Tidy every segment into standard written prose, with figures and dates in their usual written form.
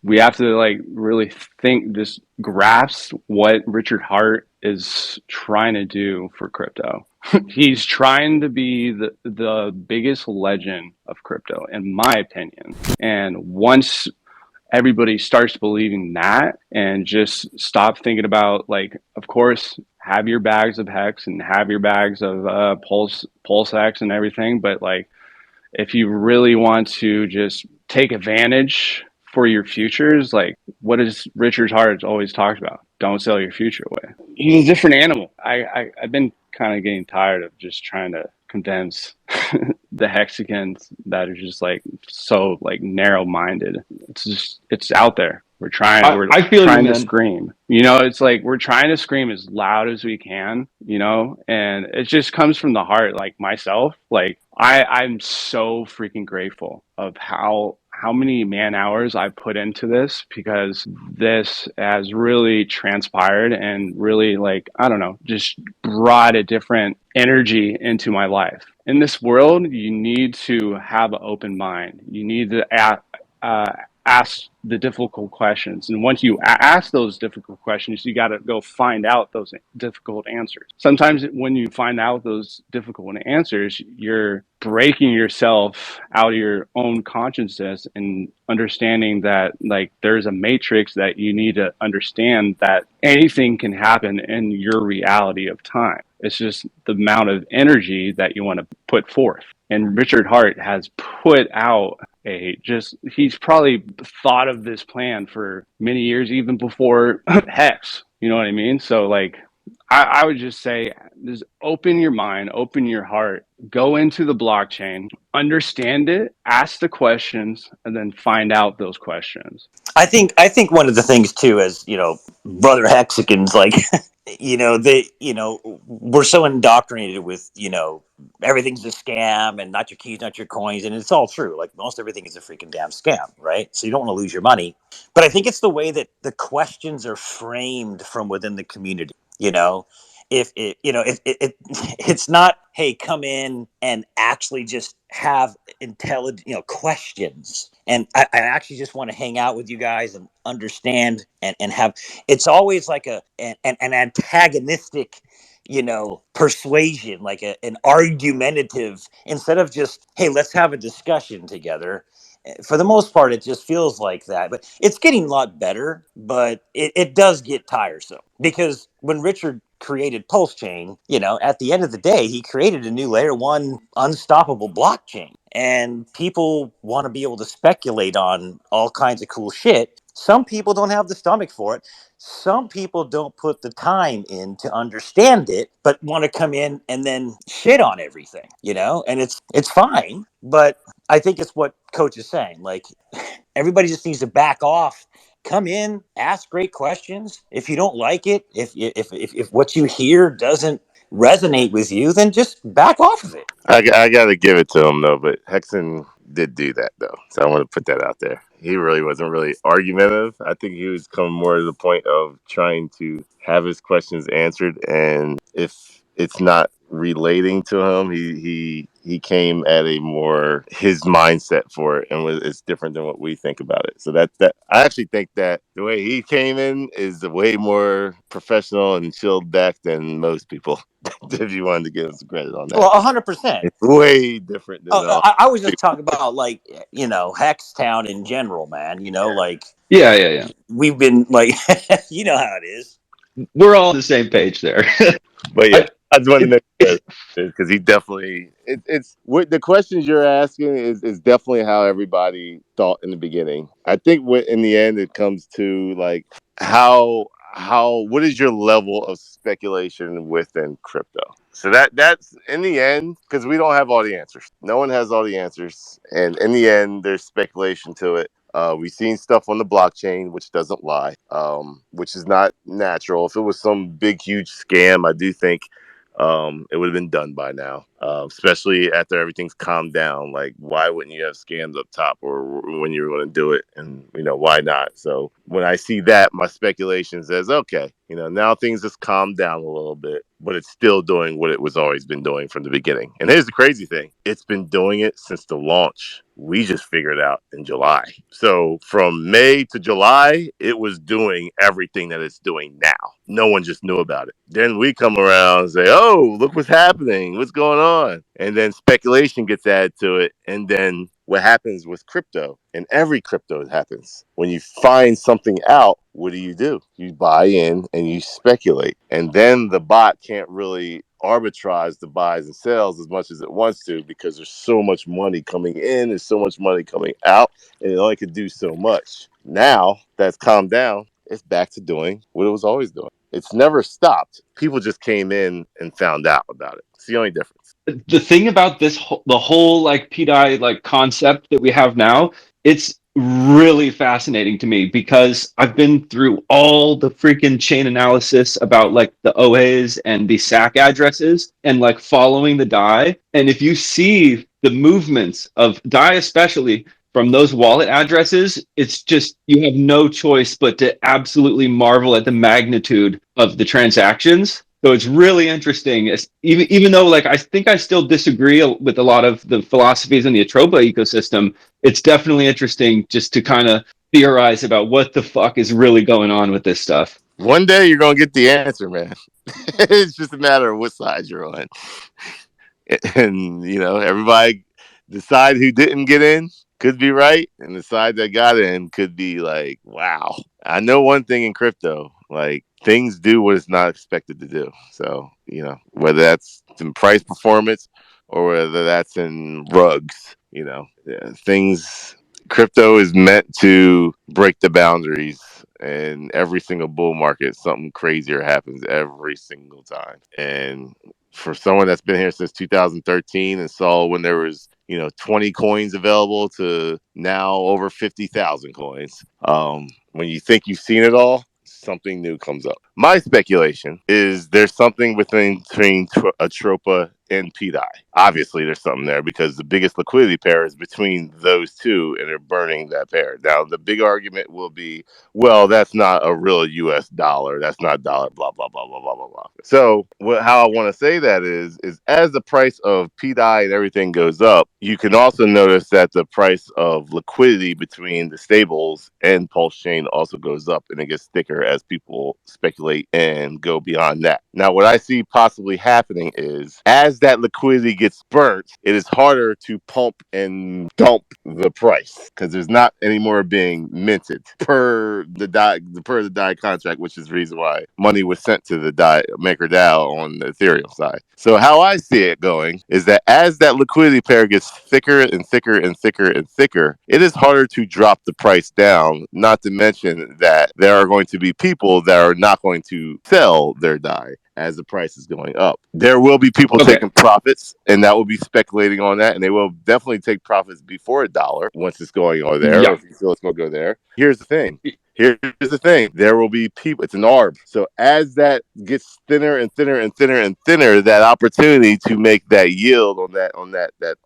we have to like really think, just grasp what Richard Hart is trying to do for crypto. He's trying to be the biggest legend of crypto, in my opinion. And once everybody starts believing that and just stop thinking about, like, of course, have your bags of hex and have your bags of pulsex and everything, but like, if you really want to just take advantage for your futures, like, what does Richard Hart always talked about? Don't sell your future away. He's a different animal. I've been kind of getting tired of just trying to condense the hexagons that are just like so like narrow minded. It's just, it's out there. We're I feel you, trying to man. scream. You know, it's like we're trying to scream as loud as we can, you know, and it just comes from the heart. Like myself, like I'm so freaking grateful of how many man hours I put into this, because this has really transpired and really, like, I don't know, just brought a different energy into my life. In this world, you need to have an open mind. You need to uh, ask the difficult questions. And once you ask those difficult questions, you got to go find out those difficult answers. Sometimes when you find out those difficult answers, you're breaking yourself out of your own consciousness and understanding that, like, there's a matrix that you need to understand, that anything can happen in your reality of time. It's just the amount of energy that you want to put forth. And Richard Hart has put out he's probably thought of this plan for many years, even before Hex. You know what I mean? So, like, I would just say, just open your mind, open your heart, go into the blockchain, understand it, ask the questions, and then find out those questions. I think one of the things too, as brother Hexicans, like they we're so indoctrinated with everything's a scam and not your keys, not your coins, and it's all true. Like most everything is a freaking damn scam, right? So you don't want to lose your money, but I think it's the way that the questions are framed from within the community. You know, if it if it's not, hey, come in and actually just have intelligent questions, and I actually just want to hang out with you guys and understand and have, it's always like an antagonistic persuasion, like an argumentative, instead of just, hey, let's have a discussion together. For the most part, it just feels like that, but it's getting a lot better. But it does get tiresome, because when Richard created Pulsechain, at the end of the day, he created a new layer one unstoppable blockchain, and people want to be able to speculate on all kinds of cool shit. Some people don't have the stomach for it. Some people don't put the time in to understand it, but want to come in and then shit on everything, and it's fine. But I think it's what Coach is saying. Like, everybody just needs to back off. Come in, ask great questions. If you don't like it, if what you hear doesn't resonate with you, then just back off of it. I got to give it to him though, but Hexen did do that though, so I want to put that out there. He really wasn't really argumentative. I think he was coming more to the point of trying to have his questions answered, and if it's not relating to him, he came at a more his mindset for it, and it's different than what we think about it. So that I actually think that the way he came in is way more professional and chilled back than most people. If you wanted to give us credit on that, Well, 100%. it's way different than Oh, all. I was just talking about, like, Hextown in general, man. Like, Yeah, yeah, yeah. we've been like, you know how it is. We're all on the same page there. But yeah, I, I just wanted to it, make because he definitely it's what the questions you're asking is definitely how everybody thought in the beginning. I think in the end it comes to like how what is your level of speculation within crypto. So that's in the end, because we don't have all the answers. No one has all the answers, and in the end, there's speculation to it. We've seen stuff on the blockchain which doesn't lie, which is not natural. If it was some big, huge scam, I do think it would have been done by now. especially after everything's calmed down. Like, why wouldn't you have scams up top, or when you're going to do it, and why not? So when I see that, my speculation says, okay, now things just calmed down a little bit, but it's still doing what it was always been doing from the beginning. And here's the crazy thing: it's been doing it since the launch. We just figured it out in July. So from May to July, it was doing everything that it's doing now. No one just knew about it. Then we come around and say, oh, look what's happening. What's going on? And then speculation gets added to it. And then what happens with crypto, and every crypto happens, when you find something out, what do? You buy in and you speculate. And then the bot can't really arbitrage the buys and sells as much as it wants to, because there's so much money coming in, there's so much money coming out, and it only can do so much. Now that's calmed down, it's back to doing what it was always doing. It's never stopped. People just came in and found out about it. It's the only difference. The thing about the whole like PDI like concept that we have now, it's really fascinating to me, because I've been through all the freaking chain analysis about like the OAs and the SAC addresses, and like following the DAI. And if you see the movements of DAI, especially from those wallet addresses, it's just, you have no choice but to absolutely marvel at the magnitude of the transactions. So it's really interesting, even though like I think I still disagree with a lot of the philosophies in the Atropa ecosystem. It's definitely interesting just to kind of theorize about what the fuck is really going on with this stuff. One day you're going to get the answer, man. It's just a matter of what side you're on. And, everybody decide who didn't get in could be right, and the side that got in could be like, wow. I know one thing in crypto, like, things do what it's not expected to do. So, whether that's in price performance or whether that's in rugs, things, crypto is meant to break the boundaries, and every single bull market, something crazier happens every single time. And for someone that's been here since 2013 and saw when there was 20 coins available to now over 50,000 coins, when you think you've seen it all, something new comes up. My speculation is there's something between Atropa and PDI. Obviously, there's something there, because the biggest liquidity pair is between those two, and they're burning that pair. Now, the big argument will be, well, that's not a real US dollar. That's not dollar, blah, blah, blah, blah, blah, blah, blah. So how I want to say that is as the price of PDI and everything goes up, you can also notice that the price of liquidity between the stables and Pulsechain also goes up, and it gets thicker as people speculate and go beyond that. Now, what I see possibly happening is, as that liquidity gets burnt, it is harder to pump and dump the price, because there's not anymore being minted per the DAI contract, which is the reason why money was sent to the DAI maker DAO on the Ethereum side. So how I see it going is that as that liquidity pair gets thicker and thicker and thicker and thicker, it is harder to drop the price down, not to mention that there are going to be people that are not going to sell their DAI as the price is going up. There will be people taking profits, and that will be speculating on that, and they will definitely take profits before $1 once it's going over there, or if you feel it's going to go there. Here's the thing. There will be people. It's an arb. So as that gets thinner and thinner and thinner and thinner, that opportunity to make that yield on that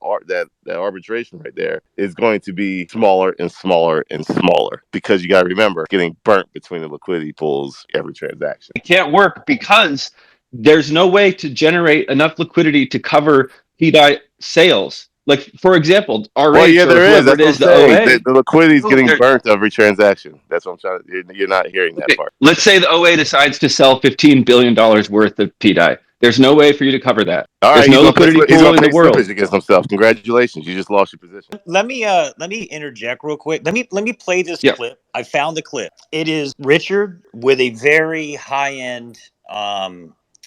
arbitration right there is going to be smaller and smaller and smaller, because you got to remember, getting burnt between the liquidity pools every transaction. It can't work because there's no way to generate enough liquidity to cover PDI sales. Like, for example, RH, well, yeah, or there is. whoever That's it is, what I'm the saying. OA. The liquidity is getting burnt every transaction. That's what I'm trying to. You're not hearing that part. Let's say the OA decides to sell $15 billion worth of PDI. There's no way for you to cover that. All There's right, no liquidity he's pool gonna in the pay world. slippage against himself. Congratulations, you just lost your position. Let me interject real quick. Let me play this clip. I found the clip. It is Richard with a very high end,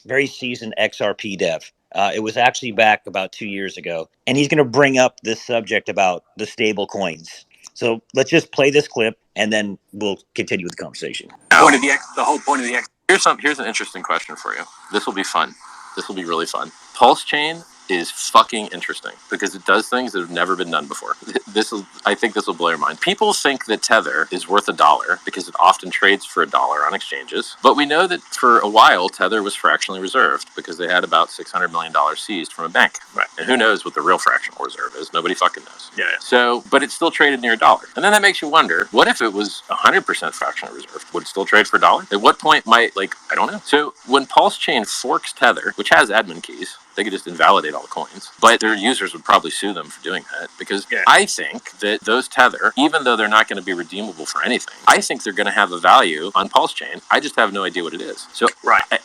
very seasoned XRP dev. It was actually back about 2 years ago, and he's going to bring up this subject about the stable coins. So let's just play this clip, and then we'll continue with the conversation. The whole point of the X. Here's an interesting question for you. This will be fun. This will be really fun. Pulsechain is fucking interesting because it does things that have never been done before. I think this will blow your mind. People think that Tether is worth $1 because it often trades for $1 on exchanges, but we know that for a while Tether was fractionally reserved because they had about $600 million seized from a bank. Right. And who knows what the real fractional reserve is? Nobody fucking knows. Yeah. So, but it's still traded near $1. And then that makes you wonder, what if it was 100% fractional reserve? Would it still trade for $1? At what point might, I don't know. So when Pulsechain forks Tether, which has admin keys, they could just invalidate all the coins, but their users would probably sue them for doing that because I think that those Tether, even though they're not going to be redeemable for anything, I think they're going to have a value on Pulsechain. I just have no idea what it is. So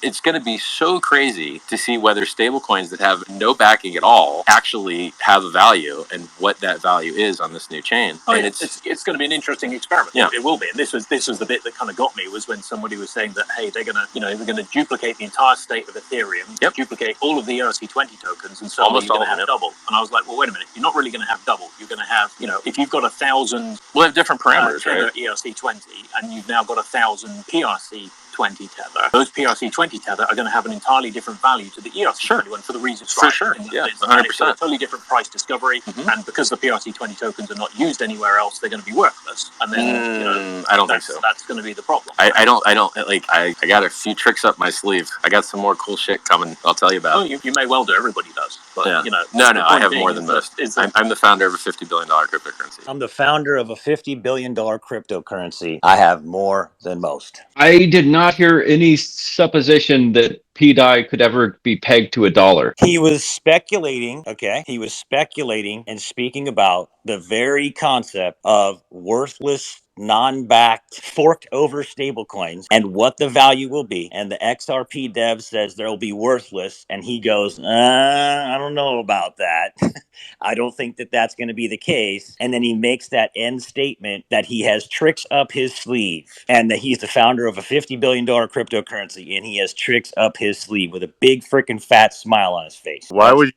it's going to be so crazy to see whether stable coins that have no backing at all actually have a value and what that value is on this new chain. Oh, and yeah. It's going to be an interesting experiment. Yeah, it will be. And this was the bit that kind of got me, was when somebody was saying that, hey, they're going to duplicate the entire state of Ethereum, duplicate all of the ERC20 tokens, and so almost you're going to have double. And I was like, well, wait a minute, you're not really going to have double. You're going to have, if you've got 1,000, we'll have different parameters, right? ERC20, and you've now got 1,000 PRC 20 Tether. Those PRC20 Tether are going to have an entirely different value to the ERC21 for the reasons for sure. Yeah, 100%. It's a totally different price discovery, and because the PRC20 tokens are not used anywhere else, they're going to be worthless. And then I don't think so. That's going to be the problem. I don't I got a few tricks up my sleeve. I got some more cool shit coming. I'll tell you about. Oh, you may well do. Everybody does. But no, I have more than most. I'm the founder of a $50 billion cryptocurrency. I'm the founder of a $50 billion cryptocurrency. I have more than most. I did not hear any supposition that PDI could ever be pegged to $1. He was speculating, He was speculating and speaking about the very concept of worthless, non-backed, forked over stablecoins and what the value will be. And the XRP dev says they'll be worthless. And he goes, I don't know about that. I don't think that that's going to be the case. And then he makes that end statement that he has tricks up his sleeve and that he's the founder of a $50 billion cryptocurrency and he has tricks up his sleeve with a big freaking fat smile on his face. Why would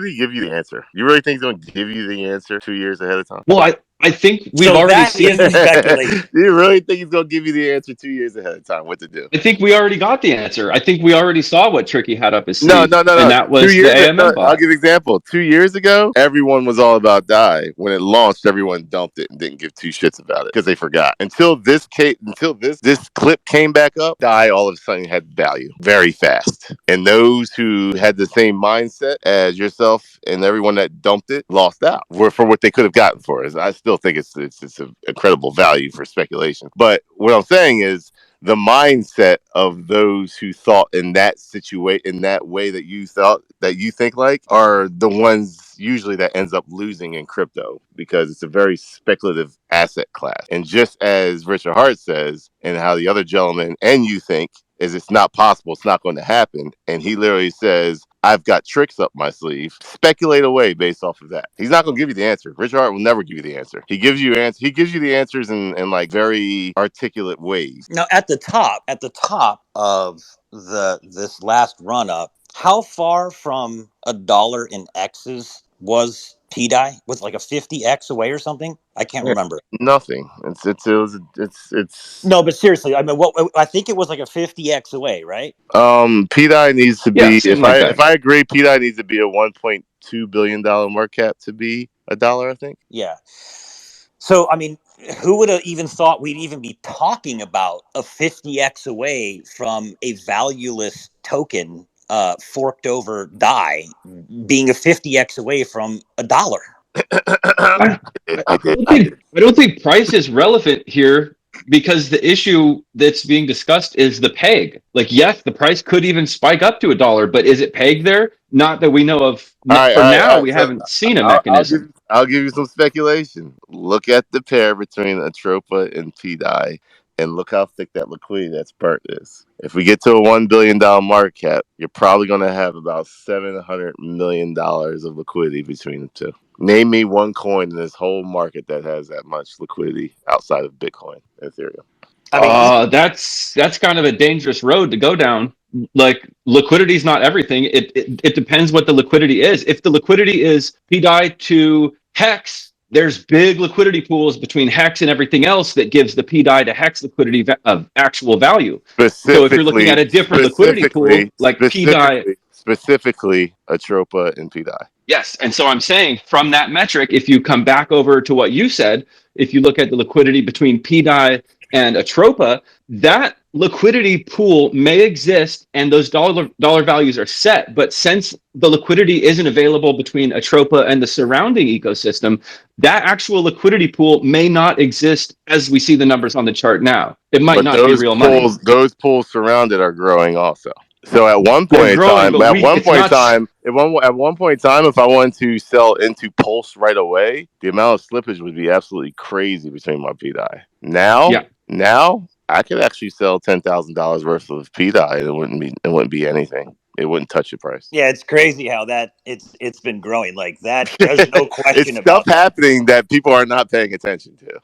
he give you the answer? You really think he's going to give you the answer 2 years ahead of time? Well, I think we've already seen. You really think he's going to give you the answer 2 years ahead of time? What to do? I think we already got the answer. I think we already saw what Tricky had up his sleeve. No. And that was the AMM bot. I'll give an example. 2 years ago, everyone was all about DAI. When it launched, everyone dumped it and didn't give two shits about it because they forgot. Until this clip came back up, DAI all of a sudden had value very fast. And those who had the same mindset as yourself and everyone that dumped it lost out for what they could have gotten for it. I still think it's an incredible value for speculation. But what I'm saying is the mindset of those who thought in that situation, in that way that you thought, that you think like, are the ones usually that ends up losing in crypto because it's a very speculative asset class. And just as Richard Hart says, and how the other gentleman and you think, is it's not possible, it's not going to happen. And he literally says, I've got tricks up my sleeve. Speculate away based off of that. He's not going to give you the answer. Richard Hart will never give you the answer. He gives you the answers in like very articulate ways. Now, at the top of this last run up, how far from $1 in X's was PDI? Was it like a 50x away or something? I can't remember. Nothing. It's no, but seriously, I mean, I think it was like a 50x away, right? PDI needs to be. If I agree, PDI needs to be a $1.2 billion market cap to be $1. I think. Yeah. So I mean, who would have even thought we'd even be talking about a 50x away from a valueless token forked over DAI being a 50x away from $1? I don't think price is relevant here because the issue that's being discussed is the peg. Like, yes, the price could even spike up to $1, but is it pegged there? Not that we know of. We haven't seen a mechanism. I'll give you some speculation. Look at the pair between Atropa and PDI and look how thick that liquidity that's burnt is. If we get to a $1 billion market cap, you're probably going to have about $700 million of liquidity between the two. Name me one coin in this whole market that has that much liquidity outside of Bitcoin and Ethereum. That's kind of a dangerous road to go down. Like, liquidity is not everything. It depends what the liquidity is. If the liquidity is PDI to Hex, there's big liquidity pools between Hex and everything else that gives the PDI to Hex liquidity of actual value. So if you're looking at a different liquidity pool, like PDI... specifically Atropa and PDI. Yes. And so I'm saying from that metric, if you come back over to what you said, if you look at the liquidity between PDI and Atropa, that liquidity pool may exist and those dollar values are set. But since the liquidity isn't available between Atropa and the surrounding ecosystem, that actual liquidity pool may not exist as we see the numbers on the chart now. It might But not be real money. those pools surrounded are growing also. So at one They're point in growing, time, but at one point in time, if I wanted to sell into Pulse right away, the amount of slippage would be absolutely crazy between my PDI. Now I could actually sell $10,000 worth of PDI and it wouldn't be anything. It wouldn't touch the price. Yeah, it's crazy how that it's been growing like that. There's no question it's about stuff happening that people are not paying attention to.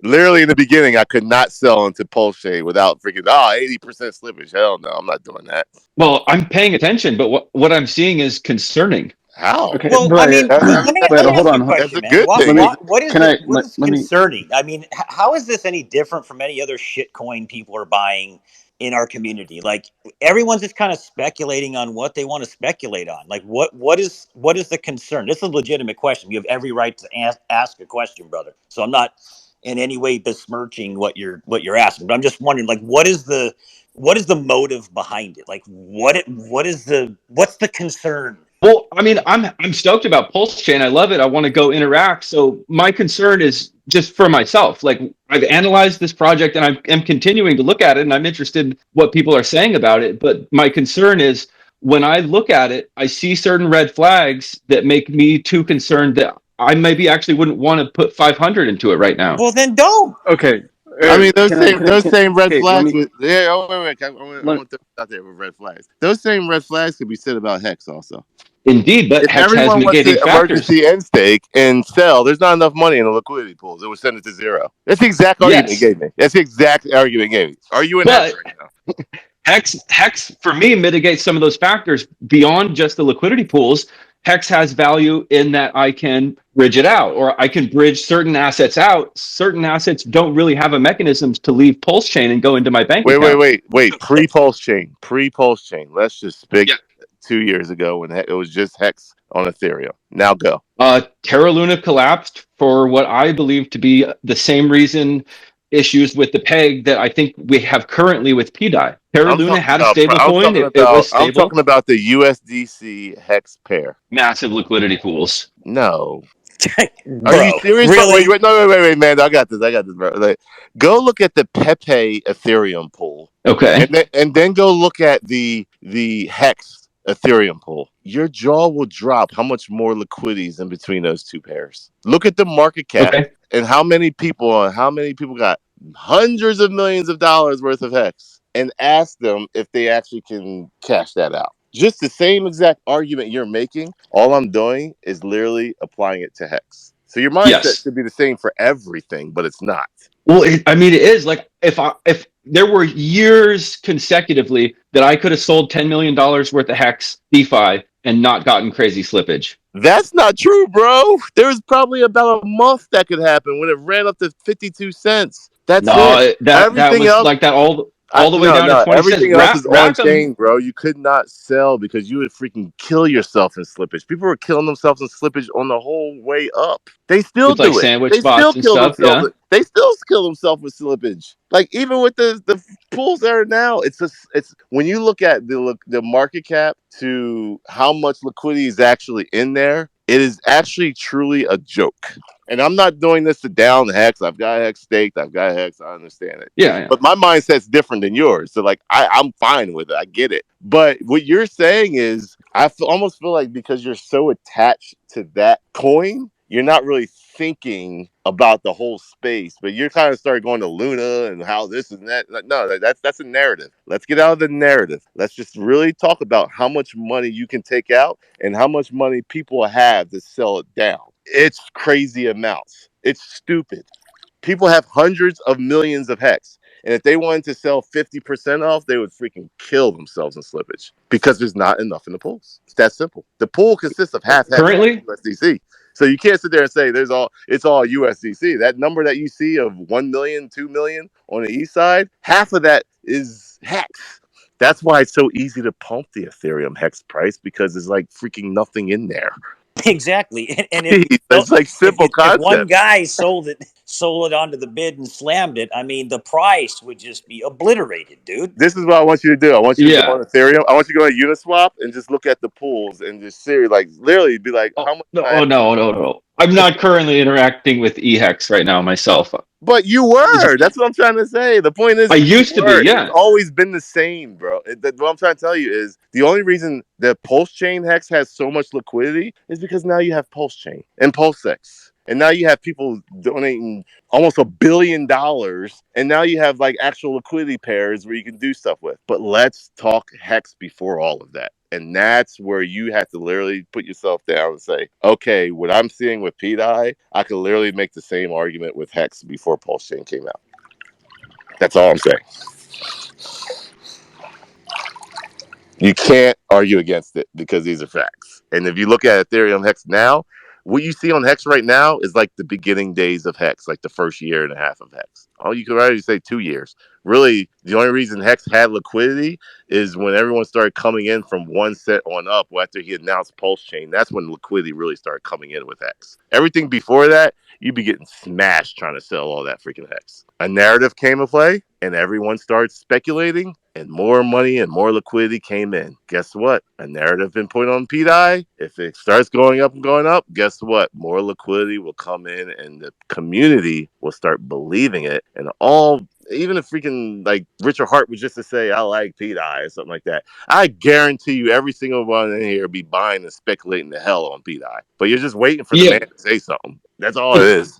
Literally in the beginning, I could not sell into Pulsechain without freaking 80% slippage. Hell no, I'm not doing that. Well, I'm paying attention, but what I'm seeing is concerning. How? Okay, Well, I mean, Blair, let me Blair, ask hold you a on. question, That's a man. good What, thing. what is Can it? What is let me, concerning? I mean, how is this any different from any other shitcoin people are buying in our community? Like everyone's just kind of speculating on what they want to speculate on. Like what is the concern? This is a legitimate question. You have every right to ask a question, brother. So I'm not in any way besmirching what you're asking, but I'm just wondering, like, what is the motive behind it? Like, what's the concern? Well, I mean, I'm stoked about Pulsechain. I love it. I want to go interact. So my concern is just for myself. Like I've analyzed this project and I'm continuing to look at it, and I'm interested in what people are saying about it. But my concern is when I look at it, I see certain red flags that make me too concerned that I maybe actually wouldn't want to put 500 into it right now. Well, then don't. okay. I mean, those Can same red okay, let flags. me, Wait. I let, want to throw out there with red flags. Those same red flags could be said about Hex also. Indeed, but If Hex has everyone wants mitigating to factors. emergency end stake and sell, there's not enough money in the liquidity pools. It would send it to zero. That's the exact argument he Yes, gave me. That's the exact argument he gave me. Are you in Hex but right now? Hex for me mitigates some of those factors beyond just the liquidity pools. Hex has value in that I can bridge it out, or I can bridge certain assets out. Certain assets don't really have a mechanism to leave Pulsechain and go into my bank account. Wait. Pre-Pulse chain. Let's just speak 2 years ago when it was just Hex on Ethereum. Now go. Terra Luna collapsed for what I believe to be the same reason issues with the peg that I think we have currently with PDI. Terra Luna had a stable coin. It was I'm stable. talking about the USDC Hex pair. Massive liquidity pools. No. Are you Bro, serious? really? Wait, man. I got this, bro. Like, go look at the Pepe Ethereum pool. Okay. And then go look at the Hex Ethereum pool. Your jaw will drop how much more liquidity is in between those two pairs. Look at the market cap and how many people got hundreds of millions of dollars worth of Hex, and ask them if they actually can cash that out. Just the same exact argument you're making. All I'm doing is literally applying it to Hex. So your mindset should be the same for everything, but it's not. Well, I mean, it is like if there were years consecutively that I could have sold $10 million worth of Hex DeFi and not gotten crazy slippage. That's not true, bro. There's probably about a month that could happen when it ran up to 52 cents. That's it. That Everything was else, like that all the way down to 20 everything cents. else is on chain, bro. You could not sell because you would freaking kill yourself in slippage. People were killing themselves in slippage on the whole way up. They still with do like it. sandwich They spots still and kill stuff. themselves. Yeah. They still kill themselves with slippage. Like even with the pools that are now, it's when you look at the market cap to how much liquidity is actually in there, it is actually truly a joke. And I'm not doing this to down Hex. I've got Hex staked. I've got Hex. I understand it. Yeah. But my mindset's different than yours. So like I'm fine with it. I get it. But what you're saying is almost feel like because you're so attached to that coin, you're not really thinking about the whole space, but you're kind of started going to Luna and how this and that. No, that's a narrative. Let's get out of the narrative. Let's just really talk about how much money you can take out and how much money people have to sell it down. It's crazy amounts. It's stupid. People have hundreds of millions of Hex. And if they wanted to sell 50% off, they would freaking kill themselves in slippage because there's not enough in the pools. It's that simple. The pool consists of half Hex, Currently, USDC. So you can't sit there and say it's all USDC. That number that you see of 1 million, 2 million on the east side, half of that is Hex. That's why it's so easy to pump the Ethereum hex price, because there's like freaking nothing in there. Exactly. And It's like simple if one concept. guy sold it onto the bid and slammed it, I mean, the price would just be obliterated, dude. This is what I want you to do. I want you to go Yeah. on Ethereum. I want you to go to Uniswap and just look at the pools and just see, like, literally be like, Oh how much no, can I? oh, no. I'm not currently interacting with eHex right now myself. But you were. That's what I'm trying to say. The point I is, you used to be, were. It's yeah. always been the same, bro. What I'm trying to tell you is the only reason that Pulsechain Hex has so much liquidity is because now you have Pulsechain and Pulsex. And now you have people donating almost $1 billion. And now you have like actual liquidity pairs where you can do stuff with. But let's talk Hex before all of that. And that's where you have to literally put yourself down and say, okay, what I'm seeing with PDI, I could literally make the same argument with Hex before Pulsechain came out. That's all I'm saying. You can't argue against it because these are facts. And if you look at Ethereum Hex now, what you see on Hex right now is like the beginning days of Hex, like the first year and a half of Hex. Oh, you could already say 2 years. Really, the only reason Hex had liquidity is when everyone started coming in from 1 cent on up after he announced Pulse Chain. That's when liquidity really started coming in with Hex. Everything before that, you'd be getting smashed trying to sell all that freaking Hex. A narrative came to play, and everyone started speculating, and more money and more liquidity came in. Guess what? A narrative been put on PDI. If it starts going up and going up, guess what? More liquidity will come in, and the community will start believing it. And even if freaking like Richard Hart was just to say, I like PDI or something like that, I guarantee you every single one in here be buying and speculating the hell on PDI. But you're just waiting for the Yeah. man to say something. That's all it is.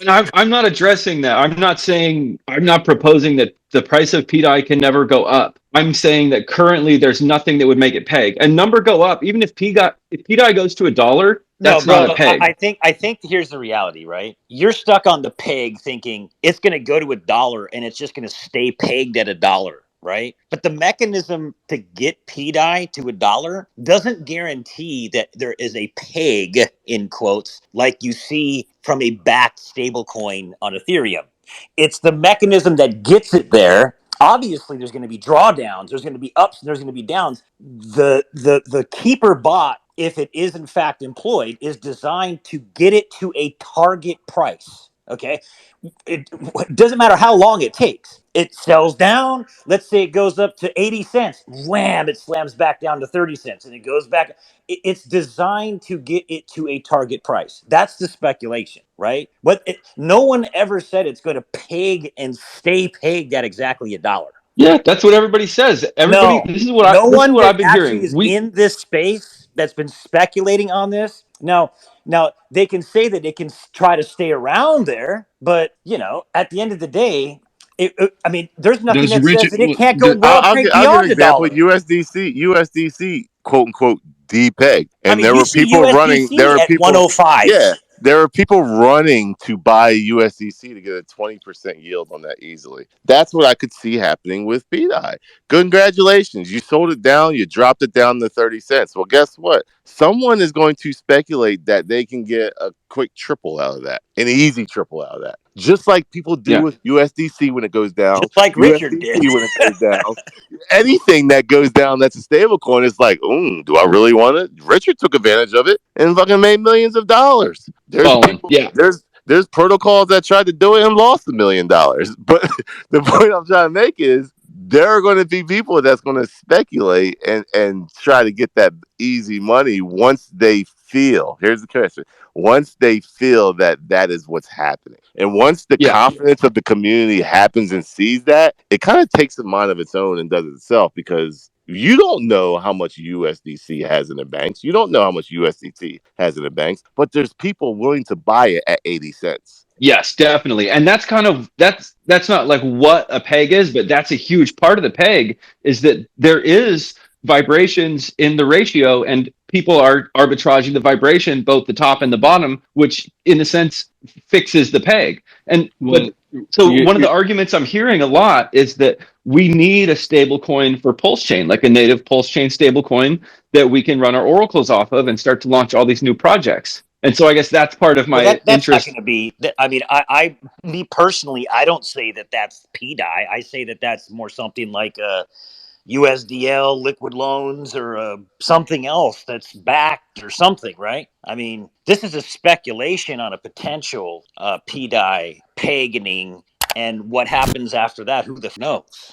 I'm not addressing that. I'm not proposing that the price of PDI can never go up. I'm saying that currently there's nothing that would make it peg. A number go up, even if PDI goes to $1, No, that's not a bro. peg. I think here's the reality, right? You're stuck on the peg, thinking it's going to go to $1 and it's just going to stay pegged at $1, right? But the mechanism to get PDI to $1 doesn't guarantee that there is a peg in quotes like you see from a backed stablecoin on Ethereum. It's the mechanism that gets it there. Obviously, there's going to be drawdowns. There's going to be ups. And there's going to be downs. The keeper bot, if it is in fact employed, is designed to get it to a target price. Okay, it doesn't matter how long it takes. It sells down. Let's say it goes up to 80 cents. Wham! It slams back down to 30 cents, and it goes back. It's designed to get it to a target price. That's the speculation, right? But no one ever said it's going to peg and stay pegged at exactly $1. Yeah, that's what everybody says. Everybody, No, this is no this is one what that I've been actually hearing. is in this space that's been speculating on this. Now they can say that it can try to stay around there, but at the end of the day, I mean, there's nothing Does that says Richard that it can't go break I'll give an beyond example. $1. USDC, quote unquote, depeg, I and mean, there you were see people running. There USDC were at people, 105. yeah, there were people running to buy USDC to get a 20% yield on that easily. That's what I could see happening with BDI. Congratulations, you sold it down. You dropped it down to 30 cents. Well, guess what? Someone is going to speculate that they can get a quick triple out of that, an easy triple out of that. Just like people do Yeah. with USDC when it goes down, Just like Richard did. USDC when it goes down. Anything that goes down that's a stable coin is like, do I really want it? Richard took advantage of it and fucking made millions of dollars. There's Fallen. people, Yeah. there's protocols that tried to do it and lost $1 million. But the point I'm trying to make is there are going to be people that's going to speculate and try to get that easy money once they feel. Here's the question: once they feel that that is what's happening, and once the Yeah. confidence of the community happens and sees that, it kind of takes a mind of its own and does it itself, because you don't know how much USDC has in the banks. You don't know how much USDT has in the banks, but there's people willing to buy it at 80 cents. Yes, definitely. And that's not like what a peg is, but that's a huge part of the peg, is that there is vibrations in the ratio, and people are arbitraging the vibration, both the top and the bottom, which in a sense fixes the peg. And Well, so you, one of the arguments I'm hearing a lot is that we need a stable coin for Pulse Chain, like a native Pulse Chain stable coin that we can run our oracles off of and start to launch all these new projects. And so I guess that's part of Well, my that's not interest. going to be. I mean, me personally, I don't say that that's PDI. I say that that's more something like USDL, liquid loans, or something else that's backed or something, right? I mean, this is a speculation on a potential PDI paganising, and what happens after that, who the knows?